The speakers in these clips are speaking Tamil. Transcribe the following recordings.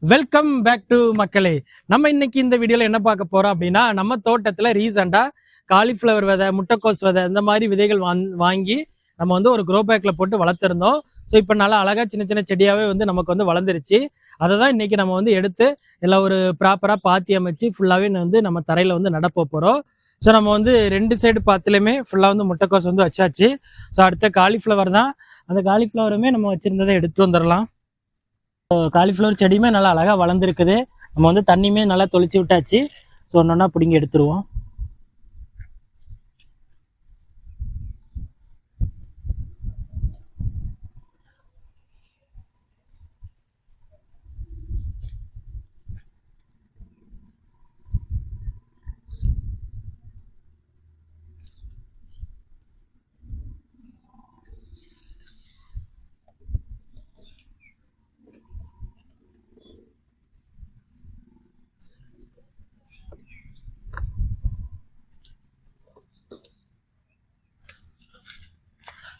வெல்கம் பேக் டு மக்களே. நம்ம இன்னைக்கு இந்த வீடியோல என்ன பார்க்க போறோம் அப்படின்னா, நம்ம தோட்டத்துல ரீசெண்டா காலிஃப்ளவர் விதை, முட்டைக்கோஸ் விதை இந்த மாதிரி விதைகள் வாங்கி நம்ம வந்து ஒரு க்ரோ பேக்ல போட்டு வளர்த்துருந்தோம். ஸோ இப்போ நல்லா அழகா சின்ன சின்ன செடியாவே வந்து நமக்கு வந்து வளர்ந்துருச்சு. அதை தான் இன்னைக்கு நம்ம வந்து எடுத்து எல்லாம் ஒரு ப்ராப்பரா பாத்தி அமைச்சு ஃபுல்லாவே வந்து நம்ம தரையில வந்து நடப்ப போறோம். ஸோ நம்ம வந்து 2 சைடு பாத்துலயுமே ஃபுல்லா வந்து முட்டைக்கோஸ் வந்து வச்சாச்சு. ஸோ அடுத்த காலிஃப்ளவர் தான். அந்த காலிஃப்ளவருமே நம்ம வச்சிருந்ததை எடுத்து வந்துடலாம். காலிஃப்ளவர் செடியுமே நல்லா அழகாக வளர்ந்துருக்குது. நம்ம வந்து தண்ணியுமே நல்லா தொளிச்சு விட்டாச்சு. ஸோ ஒன்றா பிடிங்கி எடுத்துருவோம்.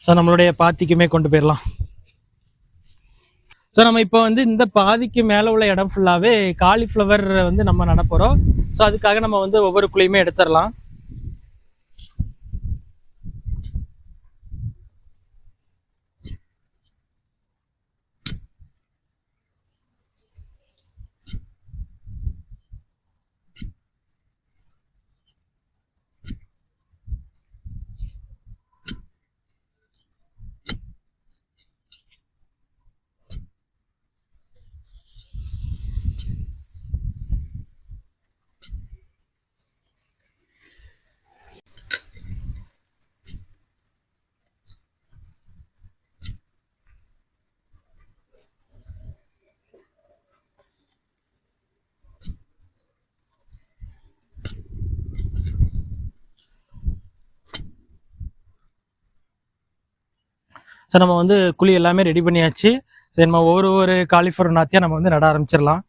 ஸோ நம்மளுடைய பாத்திக்குமே கொண்டு போயிடலாம். ஸோ நம்ம இப்போ வந்து இந்த பாதிக்கு மேலே உள்ள இடம் ஃபுல்லாகவே காலிஃப்ளவர் வந்து நம்ம நடப்போகிறோம். ஸோ அதுக்காக நம்ம வந்து ஒவ்வொரு குழியுமே எடுத்துடலாம். ஸோ நம்ம வந்து குழி எல்லாமே ரெடி பண்ணியாச்சு. சரி, நம்ம ஒரு காலிஃப்ளவர் நாத்தியாக நம்ம வந்து நட ஆரம்பிச்சிடலாம்.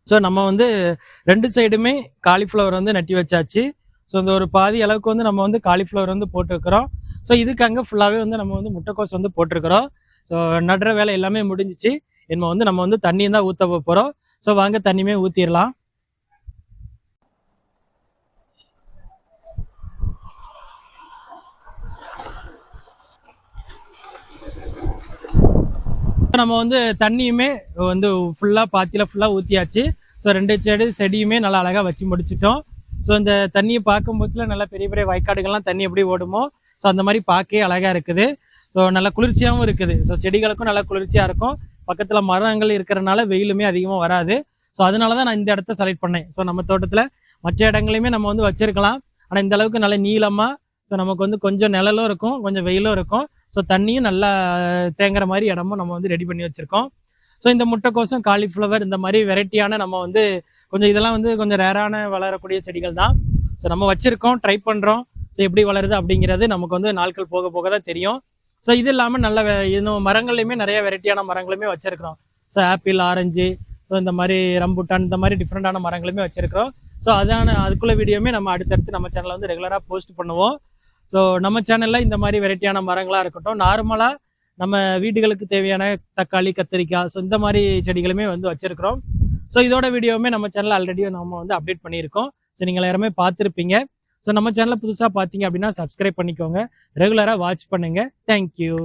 ஸோ நம்ம வந்து 2 சைடுமே காலிஃப்ளவர் வந்து நட்டி வச்சாச்சு. ஸோ இந்த ஒரு பாதி அளவுக்கு வந்து நம்ம வந்து காலிஃப்ளவர் வந்து போட்டிருக்கிறோம். ஸோ இதுக்கு அங்கே ஃபுல்லாகவே வந்து நம்ம வந்து முட்டைக்கோஸ் வந்து போட்டிருக்கிறோம். ஸோ நடுற வேலை எல்லாமே முடிஞ்சிச்சு. நம்ம வந்து தண்ணியும் தான் ஊற்ற போகிறோம். ஸோ வாங்க தண்ணியுமே ஊற்றிடலாம். நம்ம வந்து தண்ணியுமே வந்து ஃபுல்லாக பாத்தியில் ஃபுல்லாக ஊற்றியாச்சு. ஸோ 2 சைடு செடியுமே நல்லா அழகாக வச்சு முடிச்சிட்டோம். ஸோ இந்த தண்ணியை பார்க்கும்போதுல நல்லா பெரிய பெரிய வயக்காடுகள்லாம் தண்ணி எப்படி ஓடுமோ ஸோ அந்த மாதிரி பார்க்கவே அழகாக இருக்குது. ஸோ நல்லா குளிர்ச்சியாகவும் இருக்குது. ஸோ செடிகளுக்கும் நல்லா குளிர்ச்சியாக இருக்கும். பக்கத்தில் மரங்கள் இருக்கிறனால வெயிலுமே அதிகமாக வராது. ஸோ அதனால தான் நான் இந்த இடத்த செலக்ட் பண்ணேன். ஸோ நம்ம தோட்டத்தில் மற்ற இடங்களையுமே நம்ம வந்து வச்சிருக்கலாம். ஆனால் இந்த அளவுக்கு நல்ல நீளமாக ஸோ நமக்கு வந்து கொஞ்சம் நிழலும் இருக்கும், கொஞ்சம் வெயிலும் இருக்கும். ஸோ தண்ணியும் நல்லா தேங்குற மாதிரி இடமும் நம்ம வந்து ரெடி பண்ணி வச்சுருக்கோம். ஸோ இந்த முட்டைக்கோசும் காலிஃப்ளவர் இந்த மாதிரி வெரைட்டியான நம்ம வந்து கொஞ்சம் இதெல்லாம் வந்து கொஞ்சம் ரேரான வளரக்கூடிய செடிகள் தான். ஸோ நம்ம வச்சுருக்கோம், ட்ரை பண்ணுறோம். ஸோ எப்படி வளருது அப்படிங்கிறது நமக்கு வந்து நாட்கள் போக போக தான் தெரியும். ஸோ இது இல்லாமல் நல்ல இன்னும் மரங்கள்லையுமே நிறைய வெரைட்டியான மரங்களுமே வச்சுருக்கிறோம். ஸோ ஆப்பிள், ஆரஞ்சு, ஸோ இந்த மாதிரி ரம்புட்டான் இந்த மாதிரி டிஃப்ரெண்டான மரங்களுமே வச்சுருக்கிறோம். ஸோ அதுக்குள்ள வீடியோமே நம்ம அடுத்தடுத்து நம்ம சேனலில் வந்து ரெகுலராக போஸ்ட் பண்ணுவோம். ஸோ நம்ம சேனலில் இந்த மாதிரி வெரைட்டியான மரங்களாக இருக்கட்டும், நார்மலாக நம்ம வீடுகளுக்கு தேவையான தக்காளி, கத்திரிக்காய், ஸோ இந்த மாதிரி செடிகளுமே வந்து வச்சுருக்கிறோம். ஸோ இதோட வீடியோவுமே நம்ம சேனலில் ஆல்ரெடி நம்ம வந்து அப்டேட் பண்ணியிருக்கோம். ஸோ நீங்கள் எல்லாருமே பார்த்துருப்பீங்க. ஸோ நம்ம சேனலில் புதுசாக பார்த்தீங்க அப்படின்னா சப்ஸ்கிரைப் பண்ணிக்கோங்க, ரெகுலராக வாட்ச் பண்ணுங்கள். தேங்க்யூ.